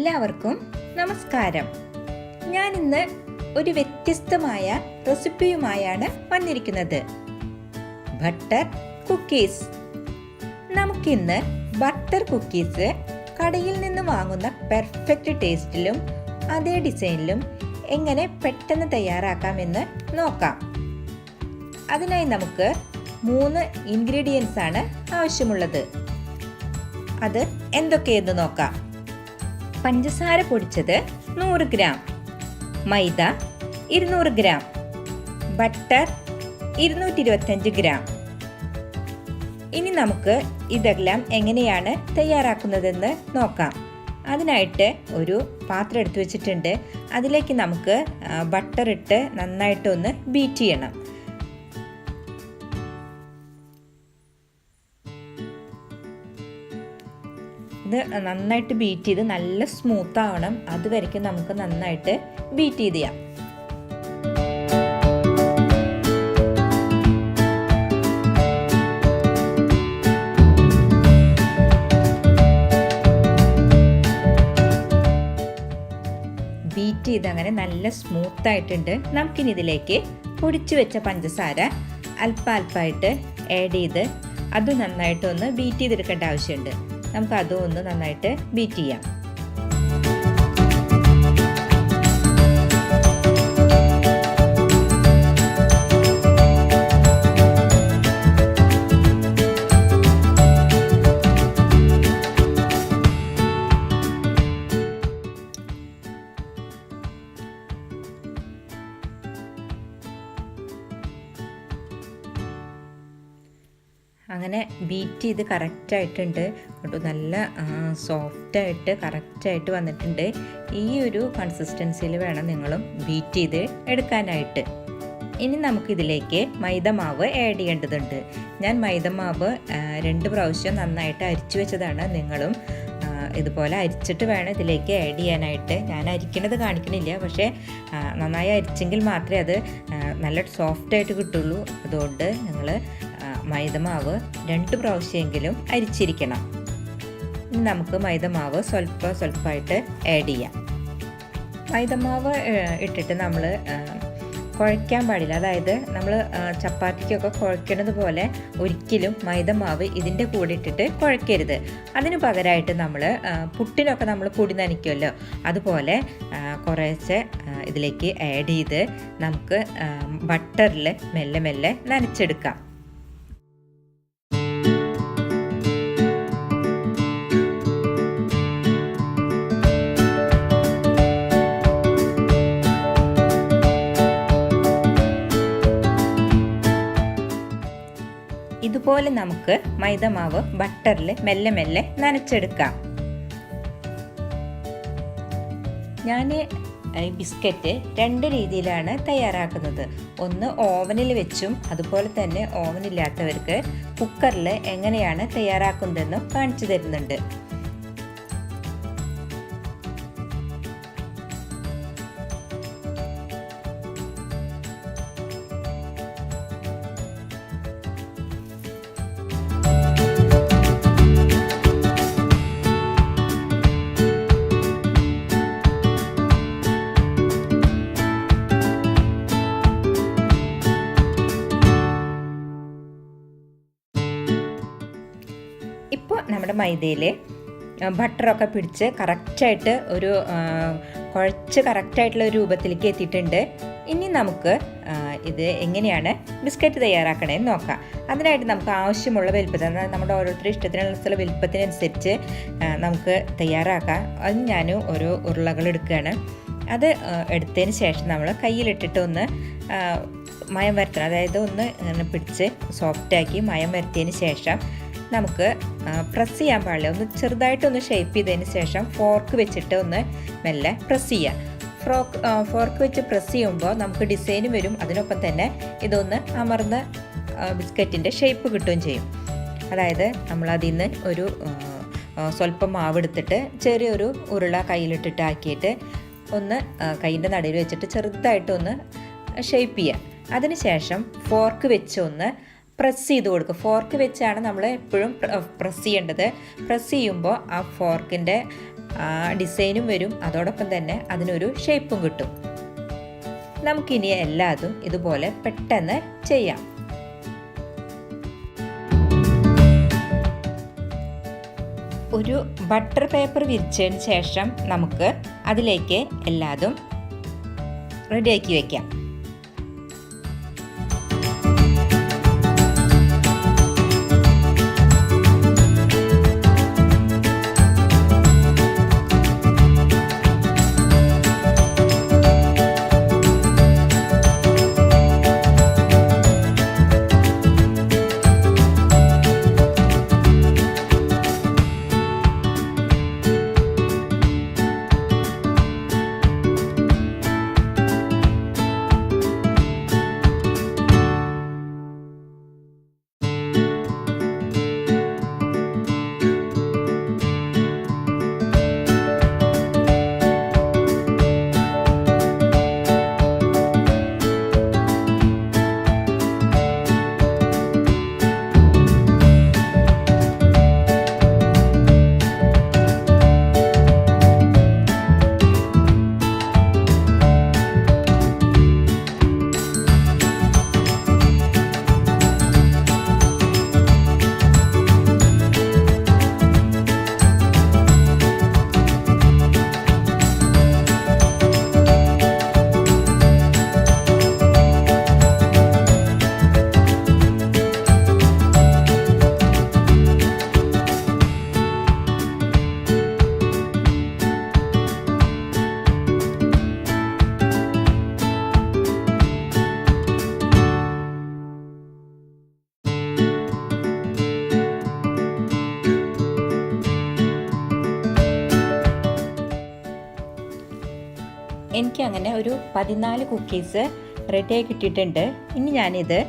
എല്ലാവർക്കും നമസ്കാരം. ഞാൻ ഇന്ന് ഒരു വ്യത്യസ്തമായ റെസിപ്പിയുമായാണ് വന്നിരിക്കുന്നത്. Butter cookies. നമുക്കിന്ന് ബട്ടർ കുക്കീസ് കടയിൽ നിന്ന് വാങ്ങുന്ന പെർഫെക്റ്റ് ടേസ്റ്റിലും അതേ ഡിസൈനിലും എങ്ങനെ പെട്ടെന്ന് തയ്യാറാക്കാമെന്ന് നോക്കാം. അതിനായി നമുക്ക് 3 ഇൻഗ്രീഡിയൻസ് ആണ് ആവശ്യമുള്ളത്. അത് എന്തൊക്കെയെന്ന് നോക്കാം. പഞ്ചസാര പൊടിച്ചത് 100 ഗ്രാം, മൈദ 200 ഗ്രാം, ബട്ടർ 225 ഗ്രാം. ഇനി നമുക്ക് ഇതെല്ലാം എങ്ങനെയാണ് തയ്യാറാക്കുന്നതെന്ന് നോക്കാം. അതിനായിട്ട് ഒരു പാത്രം എടുത്തു വെച്ചിട്ടുണ്ട്. അതിലേക്ക് നമുക്ക് ബട്ടർ ഇട്ട് നന്നായിട്ടൊന്ന് ബീറ്റ് ചെയ്യണം. ഇത് നന്നായിട്ട് ബീറ്റ് ചെയ്ത് നല്ല സ്മൂത്ത് ആവണം. അതുവരെയ്ക്കും നമുക്ക് നന്നായിട്ട് ബീറ്റ് ചെയ്ത് ചെയ്യാം. ബീറ്റ് ചെയ്ത് അങ്ങനെ നല്ല സ്മൂത്ത് ആയിട്ടുണ്ട്. നമുക്കിനി ഇതിലേക്ക് പൊടിച്ചു വെച്ച പഞ്ചസാര അല്പാൽപ്പായിട്ട് ആഡ് ചെയ്ത് അത് നന്നായിട്ടൊന്ന് ബീറ്റ് ചെയ്തെടുക്കേണ്ട ആവശ്യമുണ്ട്. നമുക്ക് അതും ഒന്ന് നന്നായിട്ട് ബീറ്റ് ചെയ്യാം. അങ്ങനെ ബീറ്റ് ചെയ്ത് കറക്റ്റായിട്ടുണ്ട് കേട്ടോ. നല്ല സോഫ്റ്റായിട്ട് കറക്റ്റായിട്ട് വന്നിട്ടുണ്ട്. ഈ ഒരു കൺസിസ്റ്റൻസിയിൽ വേണം നിങ്ങളും ബീറ്റ് ചെയ്ത് എടുക്കാനായിട്ട്. ഇനി നമുക്കിതിലേക്ക് മൈദമാവ് ആഡ് ചെയ്യേണ്ടതുണ്ട്. ഞാൻ മൈദമാവ് 2 പ്രാവശ്യം നന്നായിട്ട് അരിച്ചു വെച്ചതാണ്. നിങ്ങളും ഇതുപോലെ അരിച്ചിട്ട് വേണം ഇതിലേക്ക് ആഡ് ചെയ്യാനായിട്ട്. ഞാൻ അരിക്കണത് കാണിക്കണില്ല, പക്ഷേ നന്നായി അരിച്ചെങ്കിൽ മാത്രമേ അത് നല്ല സോഫ്റ്റായിട്ട് കിട്ടുള്ളൂ. അതുകൊണ്ട് നിങ്ങൾ മൈദമാവ് 2 പ്രാവശ്യമെങ്കിലും അരിച്ചിരിക്കണം. ഇനി നമുക്ക് മൈദമാവ് സ്വല്പമായിട്ട് ആഡ് ചെയ്യാം. മൈദമാവ് ഇട്ടിട്ട് നമ്മൾ കുഴയ്ക്കാൻ പാടില്ല. അതായത് നമ്മൾ ചപ്പാത്തിക്കൊക്കെ കുഴയ്ക്കുന്നത് പോലെ ഒരിക്കലും മൈദമാവ് ഇതിൻ്റെ കൂടെ ഇട്ടിട്ട് കുഴയ്ക്കരുത്. അതിന് പകരമായിട്ട് നമ്മൾ പുട്ടിനൊക്കെ നമ്മൾ പൊടി നനയ്ക്കുമല്ലോ, അതുപോലെ കുറേശ്ശെ ഇതിലേക്ക് ആഡ് ചെയ്ത് നമുക്ക് ബട്ടറിൽ മെല്ലെ മെല്ലെ നനച്ചെടുക്കാം. ഇതുപോലെ നമുക്ക് മൈദമാവ് ബട്ടറിൽ മെല്ലെ മെല്ലെ നനച്ചെടുക്കാം. ഞാൻ ഈ ബിസ്ക്കറ്റ് 2 രീതിയിലാണ് തയ്യാറാക്കുന്നത്. ഒന്ന് ഓവനിൽ വെച്ചും അതുപോലെ തന്നെ ഓവനില്ലാത്തവർക്ക് കുക്കറിൽ എങ്ങനെയാണ് തയ്യാറാക്കുന്നതെന്നും കാണിച്ചു തരുന്നുണ്ട്. ഇപ്പോൾ നമ്മുടെ മൈദയിൽ ബട്ടറൊക്കെ പിടിച്ച് കറക്റ്റായിട്ട് ഒരു കുഴച്ച് കറക്റ്റായിട്ടുള്ള ഒരു രൂപത്തിലേക്ക് എത്തിയിട്ടുണ്ട്. ഇനി നമുക്ക് ഇത് എങ്ങനെയാണ് ബിസ്ക്കറ്റ് തയ്യാറാക്കണമെന്ന് നോക്കാം. അതിനായിട്ട് നമുക്ക് ആവശ്യമുള്ള വലുപ്പത്തിൽ, നമ്മുടെ ഓരോരുത്തരുടെ ഇഷ്ടത്തിനുള്ള വലുപ്പത്തിനനുസരിച്ച് നമുക്ക് തയ്യാറാക്കാം. അത് ഞാൻ ഓരോ ഉരുളകൾ എടുക്കുകയാണ്. അത് എടുത്തതിന് ശേഷം നമ്മൾ കയ്യിലിട്ടിട്ട് ഒന്ന് മയം വരത്തണം. അതായത് ഒന്ന് ഇങ്ങനെ പിടിച്ച് സോഫ്റ്റാക്കി മയം വരുത്തിയതിന് ശേഷം നമുക്ക് പ്രസ് ചെയ്യാൻ പാടില്ല. ഒന്ന് ചെറുതായിട്ടൊന്ന് ഷേപ്പ് ചെയ്തതിന് ശേഷം ഫോർക്ക് വെച്ചിട്ട് ഒന്ന് മെല്ലെ പ്രസ് ചെയ്യാം. ഫോർക്ക് വെച്ച് പ്രസ് ചെയ്യുമ്പോൾ നമുക്ക് ഡിസൈൻ വരും. അതിനൊപ്പം തന്നെ ഇതൊന്ന് അമർന്ന് ബിസ്ക്കറ്റിൻ്റെ ഷേപ്പ് കിട്ടുകയും ചെയ്യും. അതായത് നമ്മളതിൽ നിന്ന് ഒരു സ്വല്പം മാവെടുത്തിട്ട് ചെറിയൊരു ഉരുള കയ്യിലിട്ടിട്ട് ആക്കിയിട്ട് ഒന്ന് കൈയിൻ്റെ നടുവിൽ വെച്ചിട്ട് ചെറുതായിട്ടൊന്ന് ഷേപ്പ് ചെയ്യുക. അതിനുശേഷം ഫോർക്ക് വെച്ച് ഒന്ന് പ്രസ് ചെയ്ത് കൊടുക്കുക. ഫോർക്ക് വെച്ചാണ് നമ്മൾ എപ്പോഴും പ്രസ് ചെയ്യേണ്ടത്. പ്രസ് ചെയ്യുമ്പോൾ ആ ഫോർക്കിൻ്റെ ഡിസൈനും വരും, അതോടൊപ്പം തന്നെ അതിനൊരു ഷേപ്പും കിട്ടും. നമുക്കിനി എല്ലാതും ഇതുപോലെ പെട്ടെന്ന് ചെയ്യാം. ഒരു ബട്ടർ പേപ്പർ വിരിച്ചതിന് ശേഷം നമുക്ക് അതിലേക്ക് എല്ലാതും റെഡിയാക്കി വയ്ക്കാം. എനിക്ക് അങ്ങനെ ഒരു 14 കുക്കീസ് റെഡിയായി കിട്ടിയിട്ടുണ്ട്. ഇനി ഞാനിത്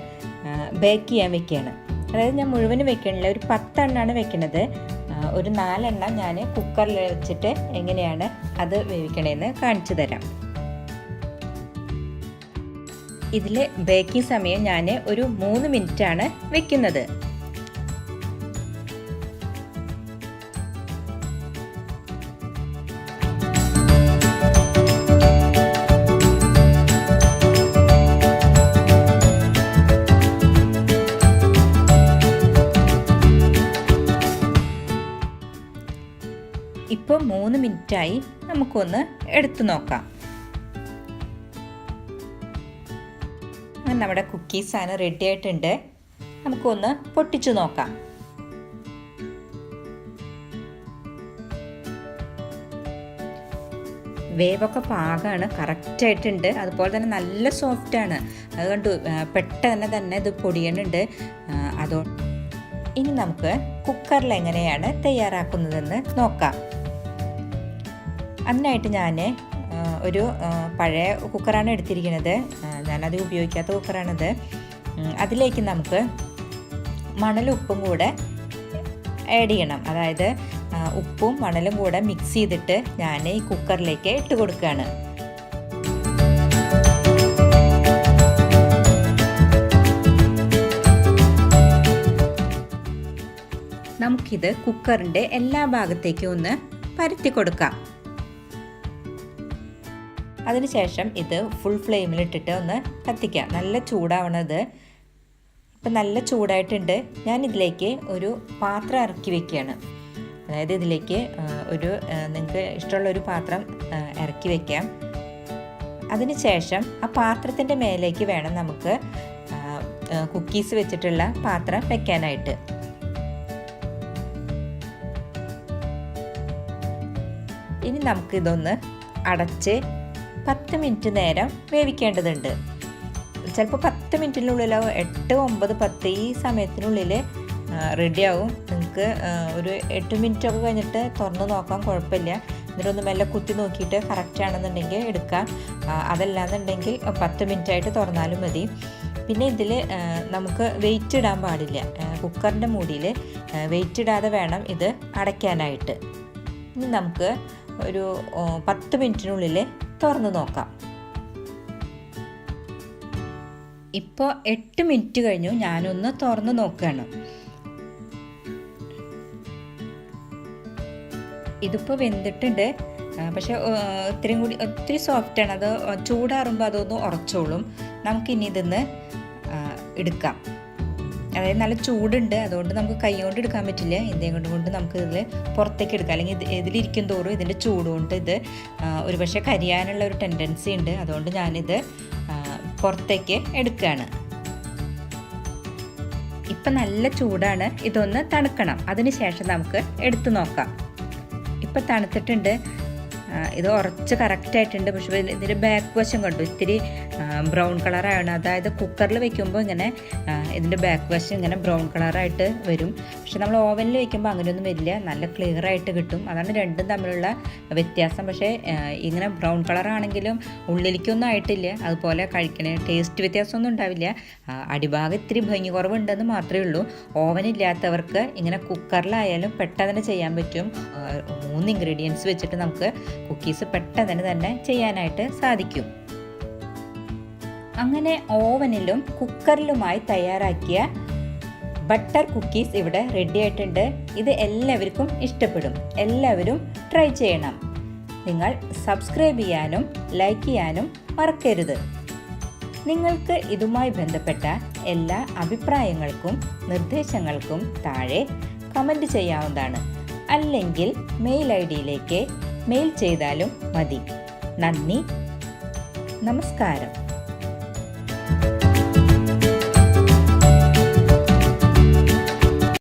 ബേക്ക് ചെയ്യാൻ വെക്കുകയാണ്. അതായത് ഞാൻ മുഴുവനും വെക്കണില്ല, ഒരു 10 എണ്ണമാണ് വെക്കുന്നത്. ഒരു 4 എണ്ണം ഞാൻ കുക്കറിൽ വെച്ചിട്ട് എങ്ങനെയാണ് അത് വേവിക്കണേന്ന് കാണിച്ചു തരാം. ഇതിൽ ബേക്കിംഗ് സമയം ഞാൻ ഒരു 3 മിനിറ്റാണ് വെക്കുന്നത്. ഇപ്പോൾ 3 മിനിറ്റായി. നമുക്കൊന്ന് എടുത്തു നോക്കാം. അങ്ങനെ നമ്മുടെ കുക്കീസാണ് റെഡി ആയിട്ടുണ്ട്. നമുക്കൊന്ന് പൊട്ടിച്ചു നോക്കാം. വേവൊക്കെ പാകമാണ്, കറക്റ്റായിട്ടുണ്ട്. അതുപോലെ തന്നെ നല്ല സോഫ്റ്റാണ്. അതുകൊണ്ട് പെട്ടെന്ന് തന്നെ ഇത് പൊടിയുന്നുണ്ട്. ഇനി നമുക്ക് കുക്കറിൽ എങ്ങനെയാണ് തയ്യാറാക്കുന്നതെന്ന് നോക്കാം. അതിനായിട്ട് ഞാൻ ഒരു പഴയ കുക്കറാണ് എടുത്തിരിക്കുന്നത്. ഞാനത് ഉപയോഗിക്കാത്ത കുക്കറാണിത്. അതിലേക്ക് നമുക്ക് മണലും ഉപ്പും കൂടെ ആഡ് ചെയ്യണം. അതായത് ഉപ്പും മണലും കൂടെ മിക്സ് ചെയ്തിട്ട് ഞാൻ ഈ കുക്കറിലേക്ക് ഇട്ട് കൊടുക്കുകയാണ്. നമുക്കിത് കുക്കറിൻ്റെ എല്ലാ ഭാഗത്തേക്കും ഒന്ന് പരത്തി കൊടുക്കാം. അതിനുശേഷം ഇത് ഫുൾ ഫ്ലെയിമിലിട്ടിട്ട് ഒന്ന് കത്തിക്കാം. നല്ല ചൂടാവണത്. ഇപ്പം നല്ല ചൂടായിട്ടുണ്ട്. ഞാൻ ഇതിലേക്ക് ഒരു പാത്രം ഇറക്കി വെക്കുകയാണ്. അതായത് ഇതിലേക്ക് നിങ്ങൾക്ക് ഇഷ്ടമുള്ളൊരു പാത്രം ഇറക്കി വെക്കാം. അതിനുശേഷം ആ പാത്രത്തിൻ്റെ മേലേക്ക് വേണം നമുക്ക് കുക്കീസ് വെച്ചിട്ടുള്ള പാത്രം വെക്കാനായിട്ട്. ഇനി നമുക്കിതൊന്ന് അടച്ച് 10 മിനിറ്റ് നേരം വേവിക്കേണ്ടതുണ്ട്. ചിലപ്പോൾ 10 മിനിറ്റിനുള്ളിലോ 8, 9, 10 ഈ സമയത്തിനുള്ളിൽ റെഡിയാവും. നിങ്ങൾക്ക് ഒരു 8 മിനിറ്റൊക്കെ കഴിഞ്ഞിട്ട് തുറന്ന് നോക്കാം, കുഴപ്പമില്ല. എന്നിട്ടൊന്ന് മെല്ലെ കുത്തി നോക്കിയിട്ട് കറക്റ്റ് ആണെന്നുണ്ടെങ്കിൽ എടുക്കാം. അതല്ലാന്നുണ്ടെങ്കിൽ 10 മിനിറ്റായിട്ട് തുറന്നാലും മതി. പിന്നെ ഇതിൽ നമുക്ക് വെയിറ്റ് ഇടാൻ പാടില്ല. കുക്കറിൻ്റെ മൂടിയിൽ വെയിറ്റ് ഇടാതെ വേണം ഇത് അടയ്ക്കാനായിട്ട്. ഇനി നമുക്ക് ഒരു 10 മിനിറ്റിനുള്ളിൽ തുറന്ന് നോക്കാം. ഇപ്പോൾ 8 മിനിറ്റ് കഴിഞ്ഞു. ഞാനൊന്ന് തുറന്ന് നോക്കുകയാണ്. ഇതിപ്പോൾ വെന്തിട്ടുണ്ട്, പക്ഷേ ഒത്തിരി സോഫ്റ്റാണ്. അത് ചൂടാറുമ്പോൾ അതൊന്ന് ഉറച്ചോളും. നമുക്കിനി ഇതൊന്ന് എടുക്കാം. അതായത് നല്ല ചൂടുണ്ട്, അതുകൊണ്ട് നമുക്ക് കൈ കൊണ്ട് എടുക്കാൻ പറ്റില്ല. എന്തെങ്കിലും കൊണ്ട് നമുക്ക് ഇതിൽ പുറത്തേക്ക് എടുക്കാം. അല്ലെങ്കിൽ ഇതിലിരിക്കും തോറും ഇതിൻ്റെ ചൂട് കൊണ്ട് ഇത് ഒരുപക്ഷെ കരിയാനുള്ള ഒരു ടെൻഡൻസി ഉണ്ട്. അതുകൊണ്ട് ഞാനിത് പുറത്തേക്ക് എടുക്കുകയാണ്. ഇപ്പം നല്ല ചൂടാണ്, ഇതൊന്ന് തണുക്കണം. അതിന് ശേഷം നമുക്ക് എടുത്തു നോക്കാം. ഇപ്പം തണുത്തിട്ടുണ്ട്, ഇത് ഉറച്ച് കറക്റ്റായിട്ടുണ്ട്. പക്ഷേ ഇതിൻ്റെ ബാക്ക് വശം കണ്ടു ഇത്തിരി ബ്രൗൺ കളറാണ്. അതായത് കുക്കറിൽ വെക്കുമ്പോൾ ഇങ്ങനെ ഇതിൻ്റെ ബാക്ക് വശം ഇങ്ങനെ ബ്രൗൺ കളറായിട്ട് വരും. പക്ഷെ നമ്മൾ ഓവനിൽ വെക്കുമ്പോൾ അങ്ങനെയൊന്നും വരില്ല, നല്ല ക്ലിയർ ആയിട്ട് കിട്ടും. അതാണ് രണ്ടും തമ്മിലുള്ള വ്യത്യാസം. പക്ഷേ ഇങ്ങനെ ബ്രൗൺ കളറാണെങ്കിലും ഉള്ളിലേക്കൊന്നും ആയിട്ടില്ല. അതുപോലെ കഴിക്കണ ടേസ്റ്റ് വ്യത്യാസമൊന്നും ഉണ്ടാവില്ല. അടിഭാഗം ഇത്തിരി ഭംഗി കുറവുണ്ടെന്ന് മാത്രമേ ഉള്ളൂ. ഓവനില്ലാത്തവർക്ക് ഇങ്ങനെ കുക്കറിലായാലും പെട്ടെന്ന് ചെയ്യാൻ പറ്റും. 3 ഇൻഗ്രീഡിയൻസ് വെച്ചിട്ട് നമുക്ക് കുക്കീസ് പെട്ടെന്ന് തന്നെ ചെയ്യാനായിട്ട് സാധിക്കും. അങ്ങനെ ഓവനിലും കുക്കറിലുമായി തയ്യാറാക്കിയ ബട്ടർ കുക്കീസ് ഇവിടെ റെഡി ആയിട്ടുണ്ട്. ഇത് എല്ലാവർക്കും ഇഷ്ടപ്പെടും. എല്ലാവരും ട്രൈ ചെയ്യണം. നിങ്ങൾ സബ്സ്ക്രൈബ് ചെയ്യാനും ലൈക്ക് ചെയ്യാനും മറക്കരുത്. നിങ്ങൾക്ക് ഇതുമായി ബന്ധപ്പെട്ട എല്ലാ അഭിപ്രായങ്ങൾക്കും നിർദ്ദേശങ്ങൾക്കും താഴെ കമൻറ്റ് ചെയ്യാവുന്നതാണ്. അല്ലെങ്കിൽ മെയിൽ ഐഡിയിലേക്ക് മെയിൽ ചെയ്താലും മതി. നന്ദി, നമസ്കാരം.